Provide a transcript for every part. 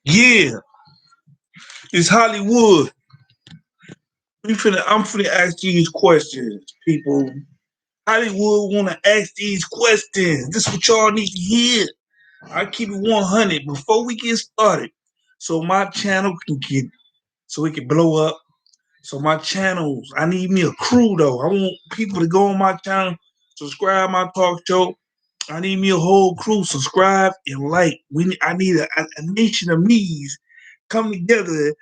Yeah, it's Hollywood. I'm finna ask these questions, people. Hollywood wanna ask these questions. This is what y'all need to hear. I keep it 100 before we get started, so my channel can get, so it can blow up. So my channels, I need me a crew though. I want people to go on my channel, subscribe my talk show. I need me a whole crew, subscribe and like. I need a nation of me's come together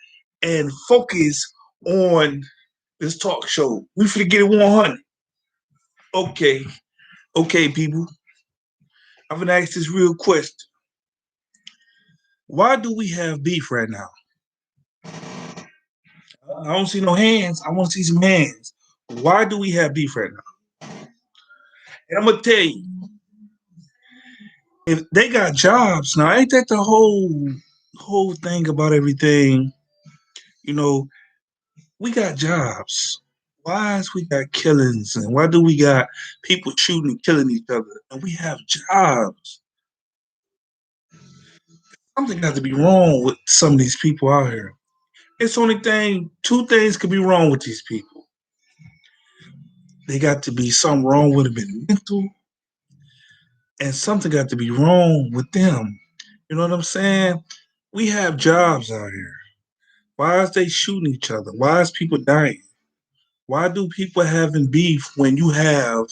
and focus on this talk show. We finna get it 100. Okay, okay, people. I'm gonna ask this real question. Why do we have beef right now? I don't see no hands. I want to see some hands. Why do we have beef right now? And I'm gonna tell you, if they got jobs now, ain't that the whole thing about everything? You know, we got jobs. Why is we got killings and why do we got people shooting and killing each other? And we have jobs. Something got to be wrong with some of these people out here. It's only thing, two things could be wrong with these people. They got to be something wrong with them in mental, and something got to be wrong with them. You know what I'm saying? We have jobs out here. Why is they shooting each other? Why is people dying? Why do people having beef when you have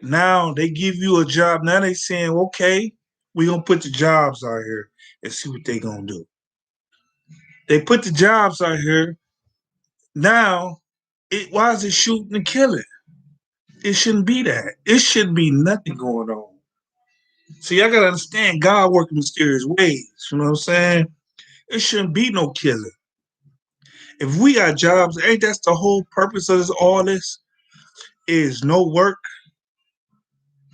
now they give you a job? Now they saying, okay, we gonna put the jobs out here and see what they gonna do. They put the jobs out here. Now, why is it shooting and killing? It shouldn't be that. It shouldn't be nothing going on. See, I gotta understand God working mysterious ways. You know what I'm saying? It shouldn't be no killing. If we got jobs, ain't that's the whole purpose of all this? Is no work.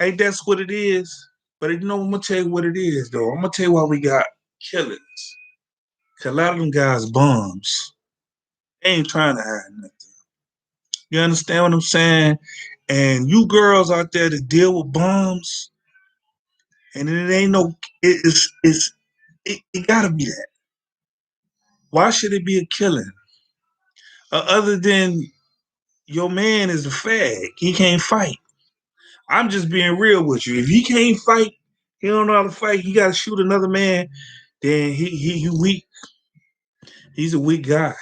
Ain't that's what it is? But you know, I'm gonna tell you what it is though. I'm gonna tell you why we got killings. Cause a lot of them guys bums. They ain't trying to hide nothing. You understand what I'm saying? And you girls out there that deal with bums, and it ain't no it gotta be that. Why should it be a killing? Other than your man is a fag. He can't fight. I'm just being real with you. If he can't fight, he don't know how to fight. He got to shoot another man. Then he weak. He's a weak guy.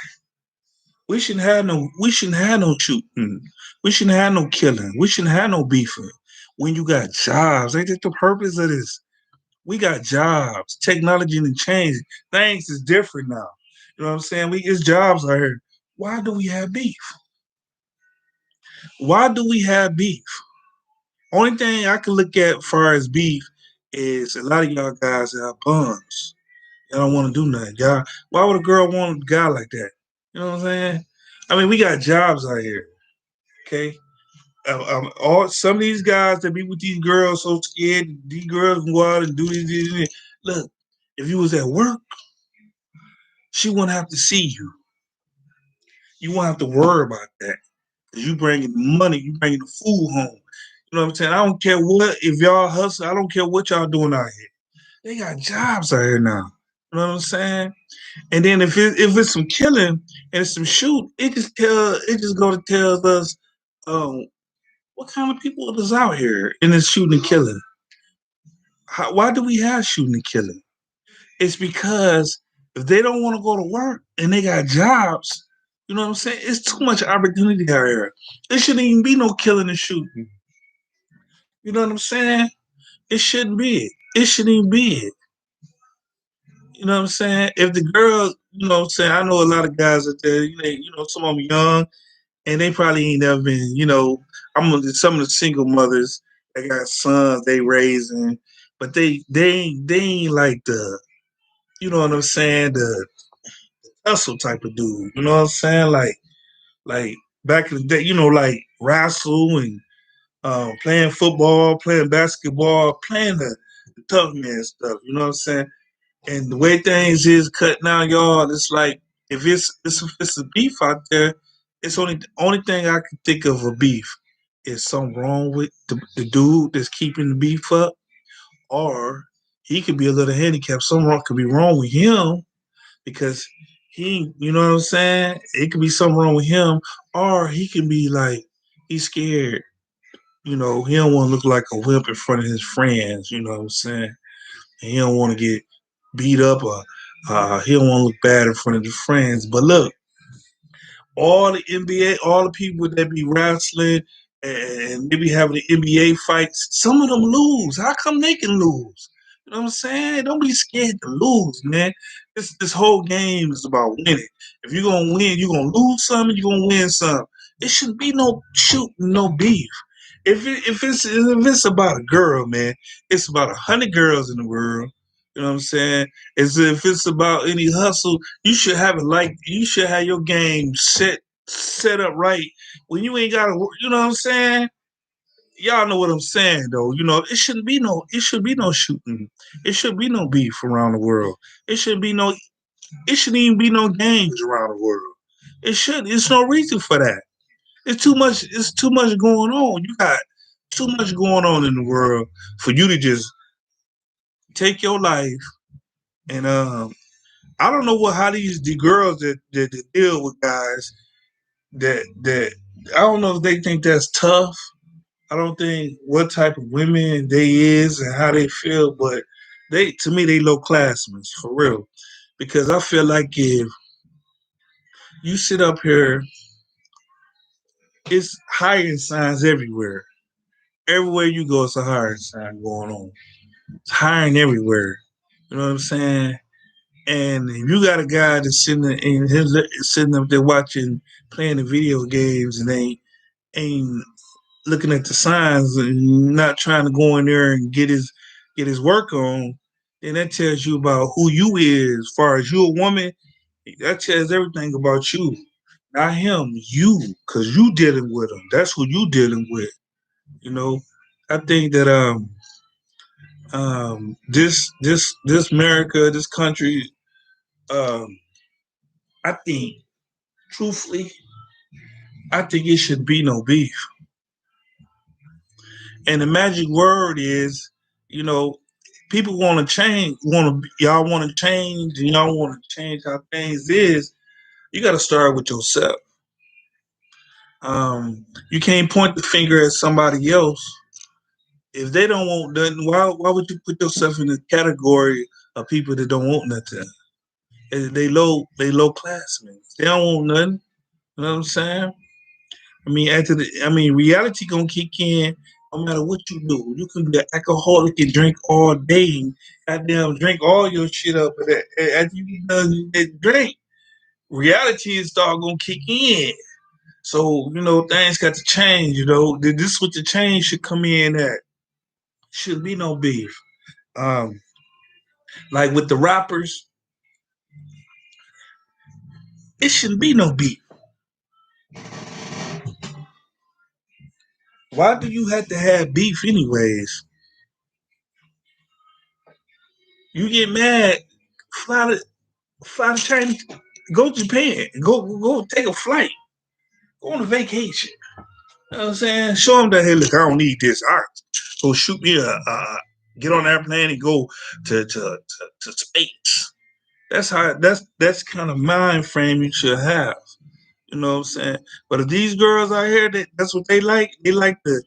We shouldn't have no shooting. We shouldn't have no killing. We shouldn't have no beefing. When you got jobs, ain't that the purpose of this? We got jobs. Technology and change. Things is different now. You know what I'm saying? It's jobs out here. Why do we have beef? Why do we have beef? Only thing I can look at as far as beef is a lot of y'all guys have bums. Y'all don't want to do nothing. Y'all, why would a girl want a guy like that? You know what I'm saying? I mean, we got jobs out here. Okay, all some of these guys that be with these girls so scared these girls can go out and do this. Look, if you was at work, she wouldn't have to see you. You won't have to worry about that. Cause you bringing money, you bringing the food home. You know what I'm saying? I don't care what if y'all hustle. I don't care what y'all doing out here. They got jobs out here now. You know what I'm saying? And then if it's some killing and it's some shoot, it just go to tell us what kind of people is out here and it's shooting and killing. Why do we have shooting and killing? It's because if they don't want to go to work and they got jobs, you know what I'm saying? It's too much opportunity out here. There shouldn't even be no killing and shooting. You know what I'm saying? It shouldn't be it. It shouldn't even be it. You know what I'm saying? If the girl, you know what I'm saying, I know a lot of guys out there, some of them young and they probably ain't never been, some of the single mothers that got sons they raising, but they ain't like the, you know what I'm saying, the hustle type of dude. You know what I'm saying? Like back in the day, like wrestle and playing football, playing basketball, playing the tough man stuff. You know what I'm saying? And the way things is cut now, y'all, it's like if it's a beef out there, it's only thing I can think of a beef is something wrong with the dude that's keeping the beef up, or he could be a little handicapped. Something wrong could be wrong with him. because he, you know what I'm saying? It could be something wrong with him, or he can be like he's scared. You know, he don't want to look like a wimp in front of his friends. You know what I'm saying? And he don't want to get beat up, or he don't want to look bad in front of his friends. But look, all the NBA, all the people that be wrestling and they be having the NBA fights, some of them lose. How come they can lose? You know what I'm saying? Don't be scared to lose, man. This whole game is about winning. If you're gonna win, you're gonna lose some, you're gonna win some. It shouldn't be no shooting, no beef. If it's about a girl, man, it's about 100 girls in the world. You know what I'm saying? As if it's about any hustle, you should have it like you should have your game set up right when you ain't got to work. You know what I'm saying? Y'all know what I'm saying, though. You know, it should be no shooting. It should be no beef around the world. It should be no. It shouldn't even be no games around the world. It should. It's no reason for that. It's too much. It's too much going on. You got too much going on in the world for you to just take your life and I don't know what how the girls that deal with guys that I don't know if they think that's tough. I don't think what type of women they is and how they feel, but they to me they low classmen for real. Because I feel like if you sit up here, it's hiring signs everywhere. Everywhere you go, it's a hiring sign going on. It's hiring everywhere. You know what I'm saying? And if you got a guy that's sitting up there watching, playing the video games, and ain't looking at the signs and not trying to go in there and get his work on, then that tells you about who you is. As far as you a woman, that tells everything about you, not him. You, because you dealing with him. That's who you dealing with. You know, I think that this America, this country, um, I think truthfully, I think it should be no beef. And the magic word is, you know, people want to change, y'all want to change, and y'all want to change how things is. You got to start with yourself. You can't point the finger at somebody else if they don't want nothing. Why would you put yourself in the category of people that don't want nothing? They low classmen. They don't want nothing. You know what I'm saying? Reality gonna kick in no matter what you do. You can be an alcoholic and drink all day, and goddamn drink all your shit up. But after you get done with that drink, reality is start gonna kick in. So things got to change. This is what the change should come in at. Should be no beef. Um, like with the rappers, it shouldn't be no beef. Why do you have to have beef anyways? You get mad, fly to fly to China, go to Japan, go take a flight, go on a vacation. You know what I'm saying? Show them that hey, look, I don't need this. All right, so shoot me get on an airplane and go to space. That's kind of mind frame you should have. You know what I'm saying? But if these girls out here, that's what they like. They like the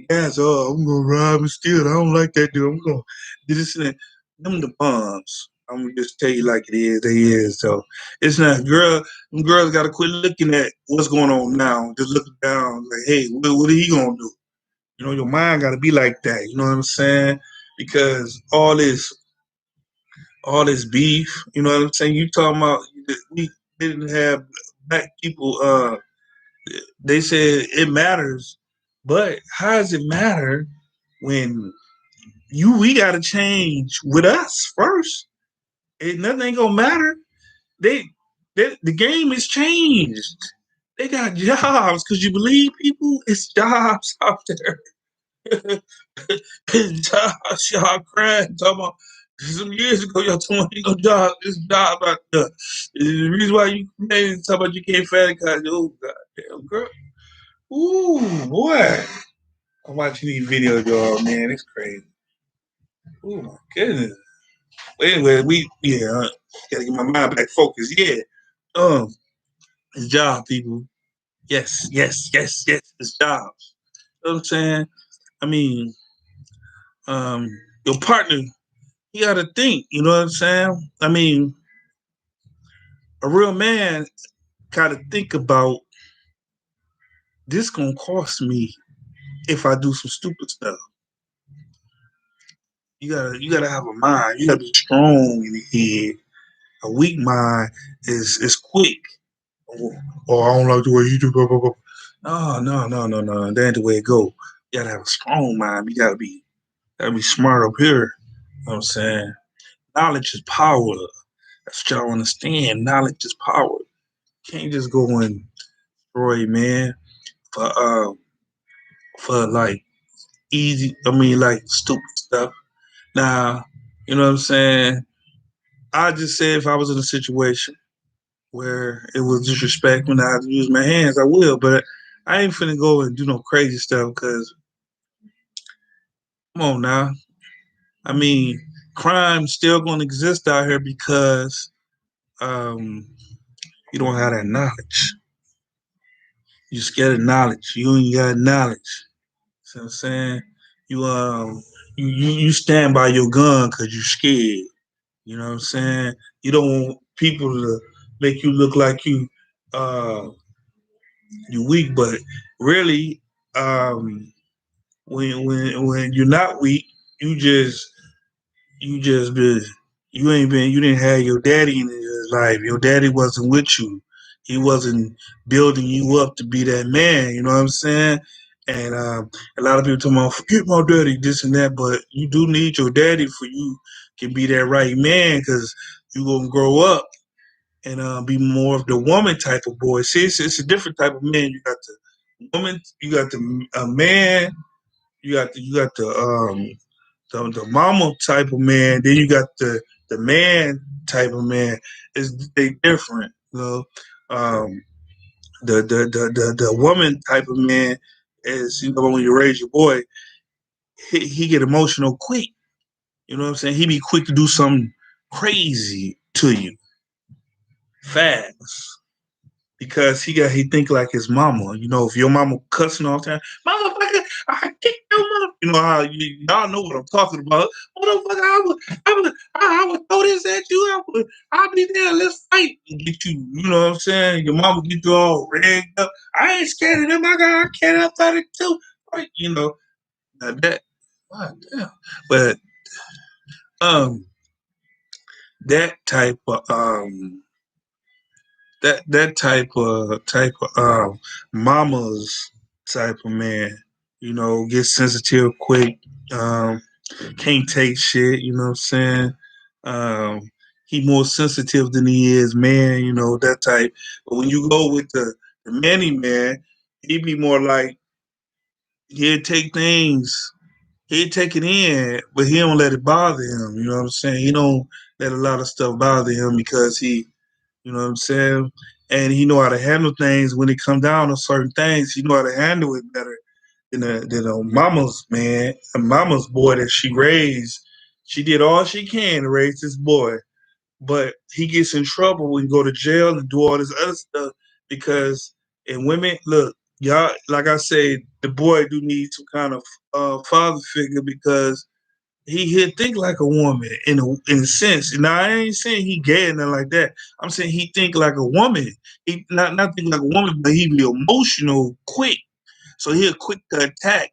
guys. Oh, I'm gonna rob and steal. I don't like that dude. I'm gonna do this and that. Them the bombs. I'm gonna just tell you like it is. They is. So it's not them girls got to quit looking at what's going on now. Just looking down like, hey, what are he gonna do? Your mind got to be like that. You know what I'm saying? Because all this beef. You know what I'm saying? You talking about we didn't have black people. They said it matters, but how does it matter when we got to change with us first? Nothing ain't gonna matter. They, the game is changed. They got jobs. Cause you believe people? It's jobs out there. It's jobs. Y'all crying talking about some years ago. Y'all told me no job. This job out there. The reason why you talking about you can't find it cause oh goddamn girl. Ooh boy. I'm watching these videos, y'all, man. It's crazy. Oh my goodness. Anyway, gotta get my mind back focused. Yeah, it's job, people. Yes, yes, yes, yes. It's jobs. You know what I'm saying? I mean, um, your partner, you got to think. You know what I'm saying? I mean, a real man got to think about this gonna cost me if I do some stupid stuff. You gotta have a mind. You gotta be strong in the head. A weak mind is quick. Oh, I don't like the way you do. Blah, blah, blah. No, no, no, no, no. That ain't the way it go. You gotta have a strong mind. You gotta be smart up here. You know what I'm saying? Knowledge is power. That's what y'all understand. Knowledge is power. You can't just go and destroy, man, for like easy. I mean, like stupid stuff. Now, you know what I'm saying? I just say if I was in a situation where it was disrespect when I had to use my hands, I will. But I ain't finna go and do no crazy stuff because come on now. I mean, crime's still gonna exist out here because um, you don't have that knowledge. You scared of knowledge. You ain't got knowledge. See what I'm saying? You you stand by your gun because you scared. You know what I'm saying? You don't want people to make you look like uh you weak, but really, um, when you're not weak, you just you just been you didn't have your daddy in your life. Your daddy wasn't with you. He wasn't building you up to be that man. You know what I'm saying? And a lot of people talk about forget my daddy, this and that, but you do need your daddy for you can be that right man because you gonna grow up and be more of the woman type of boy. See, it's a different type of man. You got the woman, you got the man, you got the mama type of man. Then you got the man type of man. They different, you know. Um, the woman type of man is when you raise your boy, he get emotional quick. You know what I'm saying? He be quick to do something crazy to you fast. Because he think like his mama. You know, if your mama cussing all the time, motherfucker, I kick your mother. You know how y'all know what I'm talking about. Motherfucker, I would throw this at you. I'll be there. Let's fight and get you. You know what I'm saying? Your mama get you all rigged up. I ain't scared of them. I got a cat outside it too. Right? You know that. God damn. But um, that type of that type of mama's type of man, get sensitive quick, um, can't take shit, you know what I'm saying? Um, he more sensitive than he is man, that type. But when you go with the manny man, he be more like he'll take things, he'll take it in, but he don't let it bother him, you know what I'm saying? He don't let a lot of stuff bother him because you know what I'm saying? And he know how to handle things when it come down to certain things. He know how to handle it better than a mama's man, a mama's boy that she raised. She did all she can to raise this boy, but he gets in trouble when he go to jail and do all this other stuff because and women look y'all like I said, the boy do need some kind of father figure because he think like a woman in a sense. Now I ain't saying he gay or nothing like that. I'm saying he think like a woman. He not think like a woman, but he be emotional quick. So he'll quick to attack.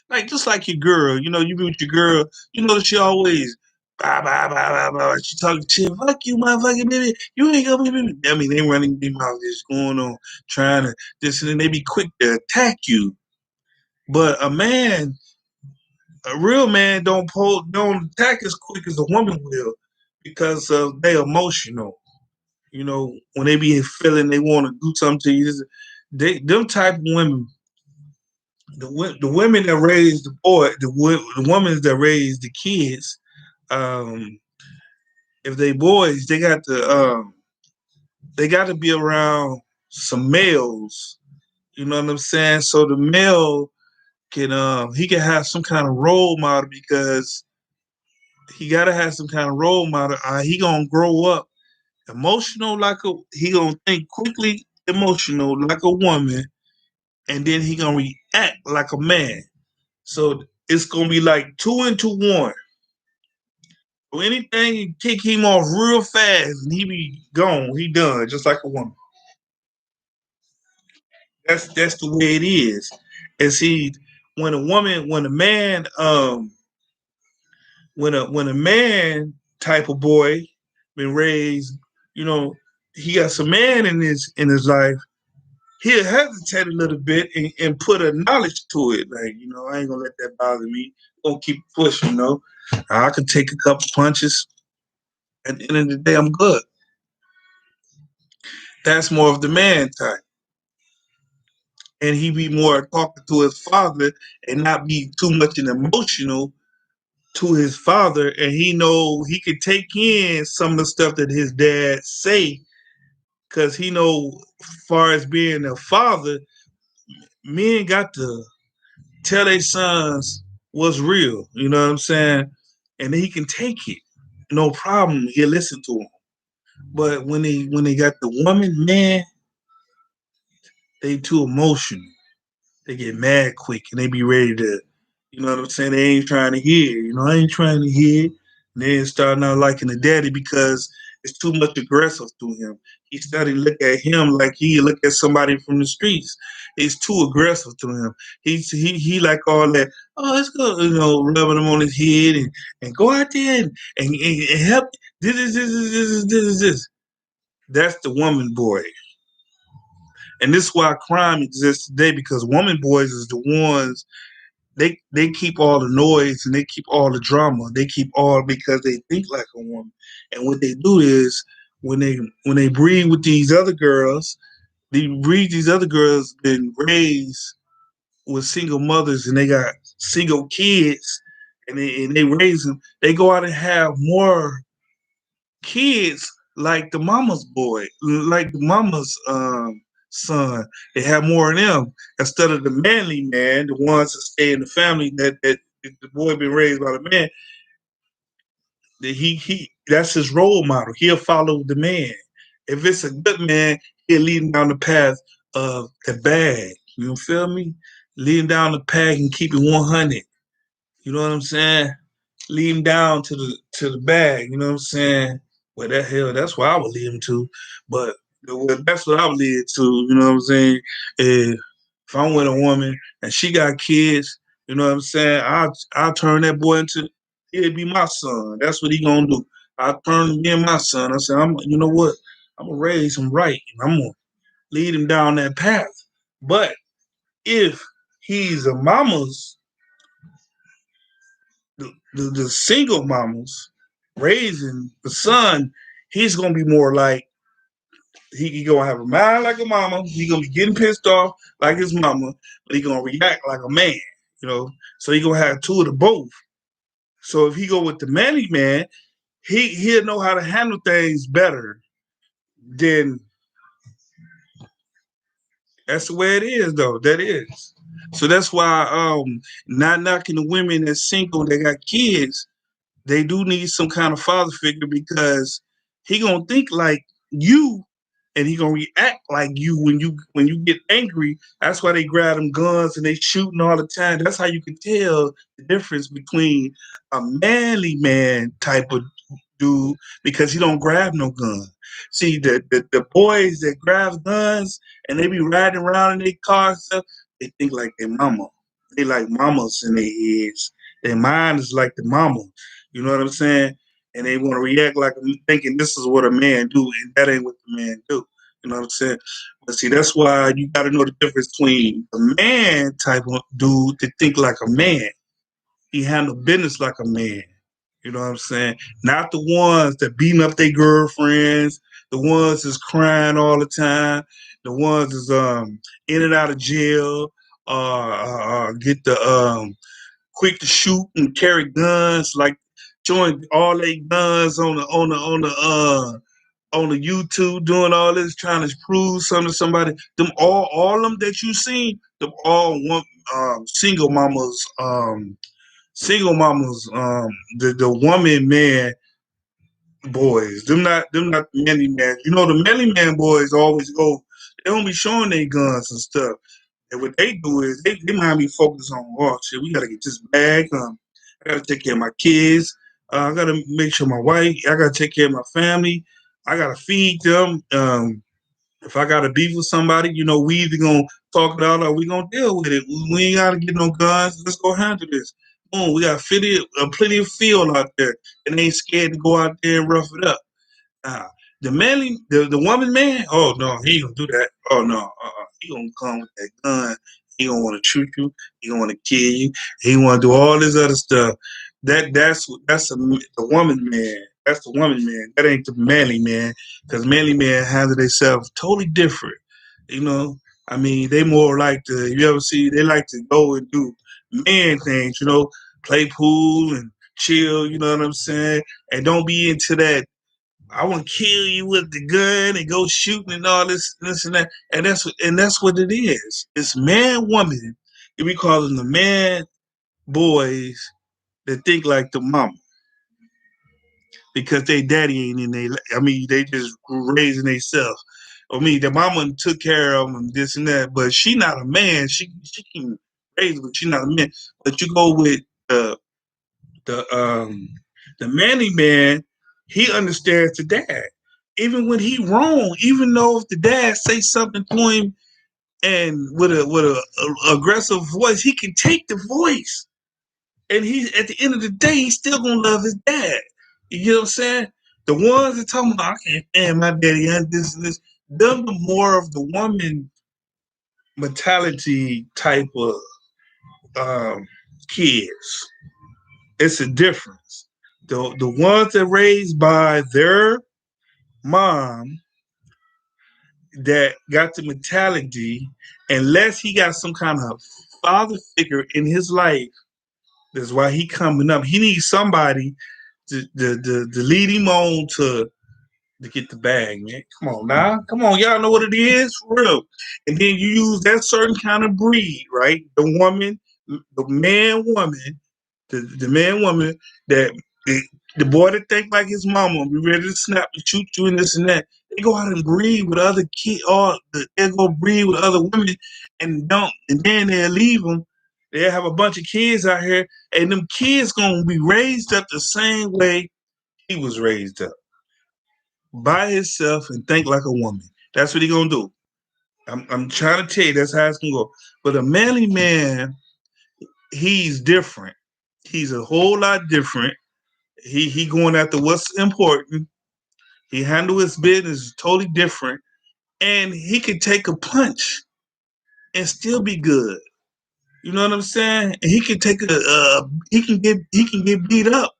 Like just like your girl, you be with your girl, that she always blah blah blah blah blah. She talking shit, fuck you, motherfucking baby. You ain't gonna be. I mean, they running their mouth just going on, trying to this and then they be quick to attack you. But a real man don't attack as quick as a woman will because they emotional. When they be feeling they want to do something to you, them type of women, the women that raise the boy, the women that raise the kids, um, if they boys, they got to be around some males. You know what I'm saying? So the male can he can have some kind of role model because he gotta have some kind of role model. He gonna grow up emotional like a. He gonna think quickly emotional like a woman, and then he gonna react like a man. So it's gonna be like two into one. So anything you kick him off real fast, and he be gone. He done just like a woman. That's the way it is. And see, when a woman, when a man type of boy been raised, you know, he got some man in his life, he'll hesitate a little bit and put a knowledge to it. Like, I ain't gonna let that bother me. I'm gonna keep pushing, I can take a couple punches. At the end of the day, I'm good. That's more of the man type. And he be more talking to his father and not be too much an emotional to his father, and he know he could take in some of the stuff that his dad say, because he know, far as being a father, men got to tell their sons what's real. You know what I'm saying? And he can take it, no problem. He'll listen to him. But when they got the woman, man, they too emotional. They get mad quick and they be ready to, you know what I'm saying? They ain't trying to hear. I ain't trying to hear. And then start not liking the daddy because it's too much aggressive to him. He started to look at him like he look at somebody from the streets. It's too aggressive to him. He like all that. Oh, let's go, rubbing him on his head and go out there and help. This. That's the woman boy. And this is why crime exists today, because woman boys is the ones they keep all the noise and they keep all the drama. They keep all because they think like a woman. And what they do is when they breed with these other girls, these other girls been raised with single mothers and they got single kids and they raise them. They go out and have more kids like the mama's boy, like the mama's son. They have more of them instead of the manly man, the ones that stay in the family that the boy been raised by the man. That he that's his role model. He'll follow the man. If it's a good man, he'll lead him down the path of the bag. You feel me? Lead him down the path and keep it 100. You know what I'm saying? Lead him down to the bag. You know what I'm saying? Well, that hell, that's where I would lead him to. But that's what I would lead to. You know what I'm saying? If I'm with a woman and she got kids, you know what I'm saying? I'll turn that boy into he'll be my son. That's what he gonna do. I'll turn him in my son. I said, you know what? I'm gonna raise him right. And I'm gonna lead him down that path. But if he's a mama's the single mamas raising the son, he's gonna be more like he gonna have a mind like a mama. He gonna be getting pissed off like his mama, but he gonna react like a man. So he gonna have two of the both. So if he go with the manly man, he'll know how to handle things better than that's the way it is though. That is. So that's why not knocking the women that's single that got kids, they do need some kind of father figure because he gonna think like you and he gonna react like you when you get angry. That's why they grab them guns and they shooting all the time. That's how you can tell the difference between a manly man type of dude because he don't grab no gun. See the boys that grab guns and they be riding around in their cars and stuff, they think like their mama. They like mamas in their heads. Their mind is like the mama. You know what I'm saying? And they want to react like thinking this is what a man do, and that ain't what the man do. You know what I'm saying? But see, that's why you got to know the difference between a man type of dude that think like a man. He handle business like a man. You know what I'm saying? Not the ones that beating up their girlfriends, the ones that's crying all the time, the ones that's in and out of jail, get the quick to shoot and carry guns, like showing all their guns on the YouTube, doing all this, trying to prove something to somebody. Them all them that you seen, them all one single mamas Single mamas, the woman man boys, them not the manly man. You know the manly man boys always go. They don't be showing their guns and stuff. And what they do is they mind me focus on, oh shit, we gotta get this bag. I gotta take care of my kids. I gotta make sure my wife. I gotta take care of my family. I gotta feed them. If I got to beef with somebody, we either gonna talk it out or we gonna deal with it. We ain't gotta get no guns. Let's go handle this. Boom, we got plenty of field out there, and they ain't scared to go out there and rough it up. Nah, the woman man, oh no, he ain't gonna do that. Oh no, he gonna come with that gun. He gonna want to shoot you. He gonna want to kill you. He want to do all this other stuff. The woman man. That's the woman man. That ain't the manly man. Because manly man handle themselves totally different. You know, I mean, they more like to. You ever see? They like to go and do man things. Play pool and chill. You know what I'm saying? And don't be into that I want to kill you with the gun and go shooting and all this and that. And that's what it is. It's man, woman. We call them the man boys that think like the mama because they daddy ain't in they. I mean, they just raising themselves. I mean, the mama took care of them and this and that, but she not a man. She can raise, but she not a man. But you go with the the manly man, he understands the dad. Even when he wrong, even though if the dad say something to him and with a aggressive voice, he can take the voice. And he at the end of the day, he's still gonna love his dad. You know what I'm saying? The ones that talking about I can't stand my daddy and this and this, them the more of the woman mentality type of um, kids. It's a difference. The ones that raised by their mom that got the mentality, unless he got some kind of father figure in his life, that's why he coming up. He needs somebody to lead him on to get the bag, man. Come on now. Come on, y'all know what it is for real. And then you use that certain kind of breed, right? The man woman the man woman that the, the boy that think like his mama be ready to snap and shoot you and this and that. They go out and breed with other kids, or they go breed with other women, and then they'll leave them. They'll have a bunch of kids out here, and them kids gonna be raised up the same way he was raised up, by himself and think like a woman. That's what he gonna do. I'm trying to tell you that's how it's gonna go. But a manly man, he's different. He's a whole lot different. He going after what's important. He handle his business totally different, and he could take a punch and still be good. You know what I'm saying? And he can take he can get beat up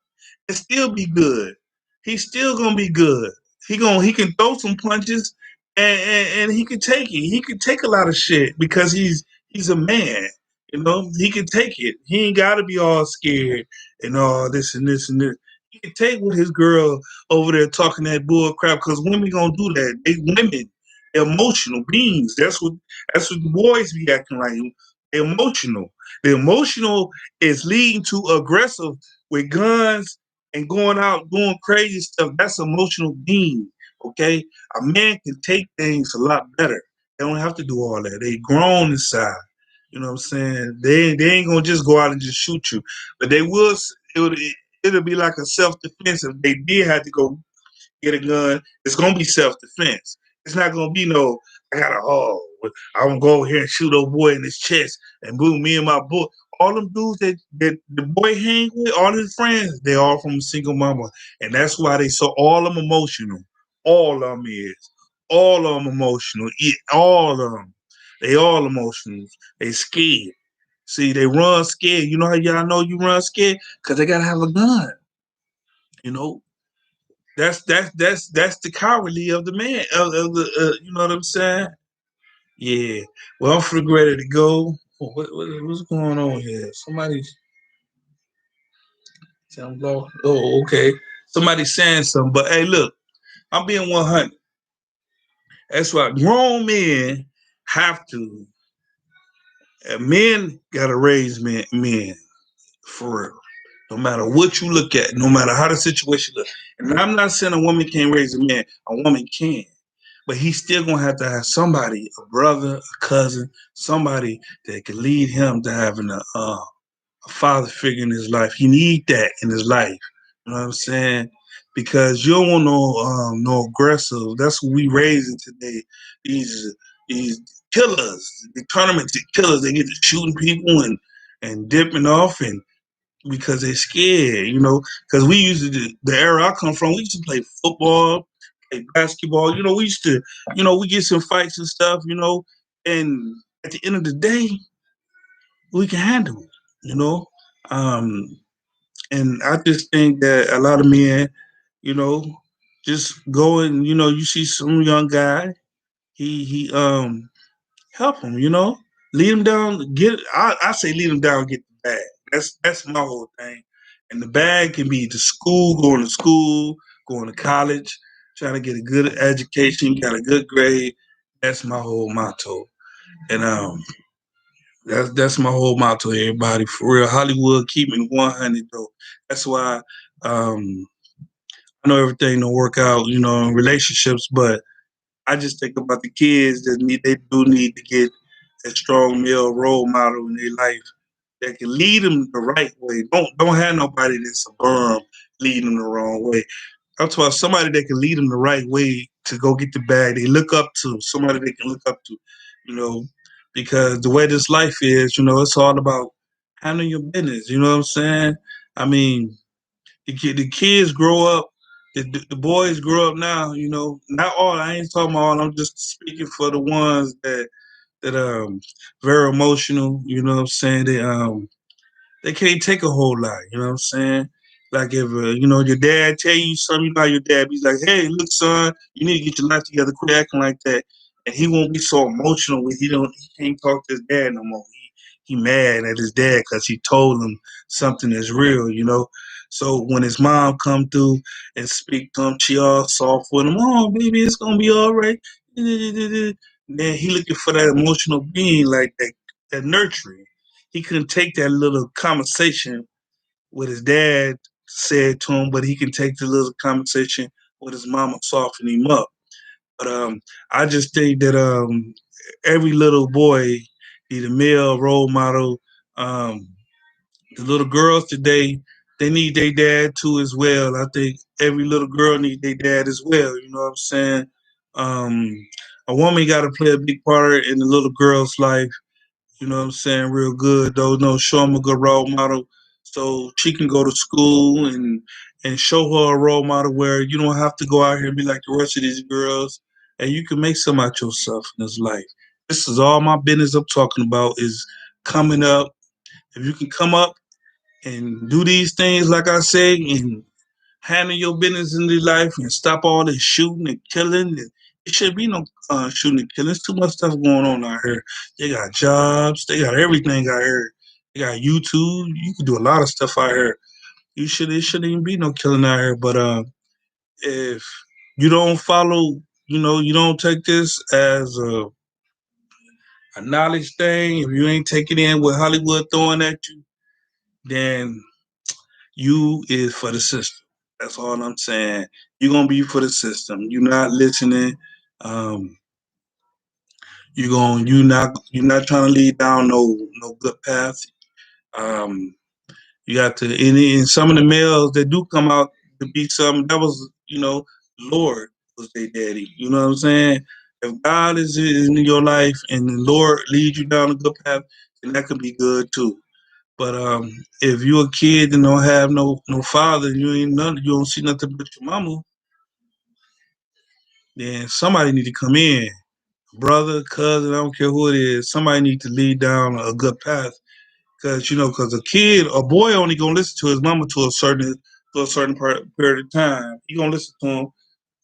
and still be good. He's still gonna be good. He can throw some punches and he can take it. He can take a lot of shit because he's a man. He can take it. He ain't gotta be all scared and all this and this and this. He can take with his girl over there talking that bull crap because women gonna do that. They women, emotional beings. That's what the boys be acting like. They're emotional. The emotional is leading to aggressive with guns and going out doing crazy stuff. That's emotional being. Okay, a man can take things a lot better. They don't have to do all that. They grown inside. You know what I'm saying? They ain't gonna just go out and just shoot you, but they will. It'll be like a self defense if they did have to go get a gun. It's gonna be self defense. It's not gonna be no. I got a I'm gonna go over here and shoot old boy in his chest and boom me and my boy. All them dudes that the boy hang with, all his friends, they all from a single mama, and that's why they so all of them emotional. All of them is all of them emotional. All of them, they all emotional. They scared. See, they run scared. You know how y'all know you run scared? Because they gotta have a gun. You know, that's the cowardly of the man of the you know what I'm saying? Yeah. Well, I'm freaking ready to go. What's going on here? Somebody's saying, oh, okay. Somebody's saying something, but hey, look, I'm being 100. That's why grown men have to. Men gotta raise men for real. No matter what you look at, no matter how the situation looks. And I'm not saying a woman can't raise a man. A woman can. But he's still gonna have to have somebody, a brother, a cousin, somebody that can lead him to having a father figure in his life. He need that in his life. You know what I'm saying? Because you don't want no aggressive. That's what we raising today. These killers, the tournament killers. They get to shooting people and dipping off and because they're scared. You know, because we used to the era I come from. We used to play football, play basketball. You know, we used to. You know, we get some fights and stuff. You know, and at the end of the day, we can handle it. You know. Um, and I just think that a lot of men, you know, just go and you see some young guy, he help him, lead him down, I say lead him down, get the bag. That's my whole thing. And the bag can be to school, going to college, trying to get a good education, got a good grade. That's my whole motto. And that's my whole motto, everybody. For real, Hollywood, keeping it 100 though. That's why um, I know everything don't work out, in relationships, but I just think about the kids that they do need to get a strong male role model in their life that can lead them the right way. Don't have nobody that's a bum leading them the wrong way. I'm talking about somebody that can lead them the right way to go get the bag. They look up to somebody they can look up to, you know, because the way this life is, it's all about handling your business. You know what I'm saying? I mean, the kids grow up, the boys grow up now. Not all. I ain't talking about all. I'm just speaking for the ones that very emotional. You know what I'm saying? They can't take a whole lot. You know what I'm saying? Like if your dad tell you something about your dad, he's like, "Hey, look, son, you need to get your life together. Quit acting like that." And he won't be so emotional with he can't talk to his dad no more. He mad at his dad because he told him something is real. So when his mom come through and speak to him, she all soft with him. Oh, baby, it's gonna be all right. Then he looking for that emotional being like that nurturing. He couldn't take that little conversation with his dad said to him, but he can take the little conversation with his mama soften him up. But I just think that every little boy need a male role model. Um, the little girls today, they need their dad too as well. I think every little girl need their dad as well. You know what I'm saying? Um, a woman got to play a big part in the little girl's life, you know what I'm saying, real good though. Show them a good role model so she can go to school and show her a role model where you don't have to go out here and be like the rest of these girls and you can make some out yourself in this life. This is all my business I'm talking about is coming up. If you can come up and do these things like I say and handle your business in your life and stop all this shooting and killing. It should be no shooting and killing. There's too much stuff going on out here. They got jobs. They got everything out here. They got YouTube. You can do a lot of stuff out here. It shouldn't even be no killing out here. But if you don't follow, you don't take this as a knowledge thing. If you ain't taking in what Hollywood throwing at you, then you is for the system. That's all I'm saying. You're gonna be for the system. You're not listening. Um, you're not trying to lead down no good path. Um, you got to in some of the males that do come out to be something that was Lord was their daddy. You know what I'm saying? If God is in your life and the Lord leads you down a good path, then that could be good too. But if you're a kid and don't have no father, and you don't see nothing but your mama, then somebody need to come in, brother, cousin, I don't care who it is. Somebody need to lead down a good path, because a boy only gonna listen to his mama to a certain period of time. He gonna listen to him.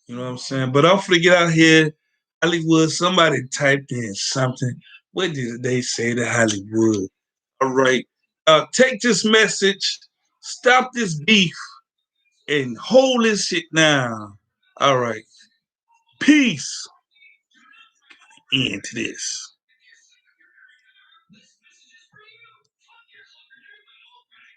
You know what I'm saying? But I'm gonna get out here, Hollywood. Somebody typed in something. What did they say to Hollywood? All right, take this message. Stop this beef and hold this shit down. All right. Peace into this.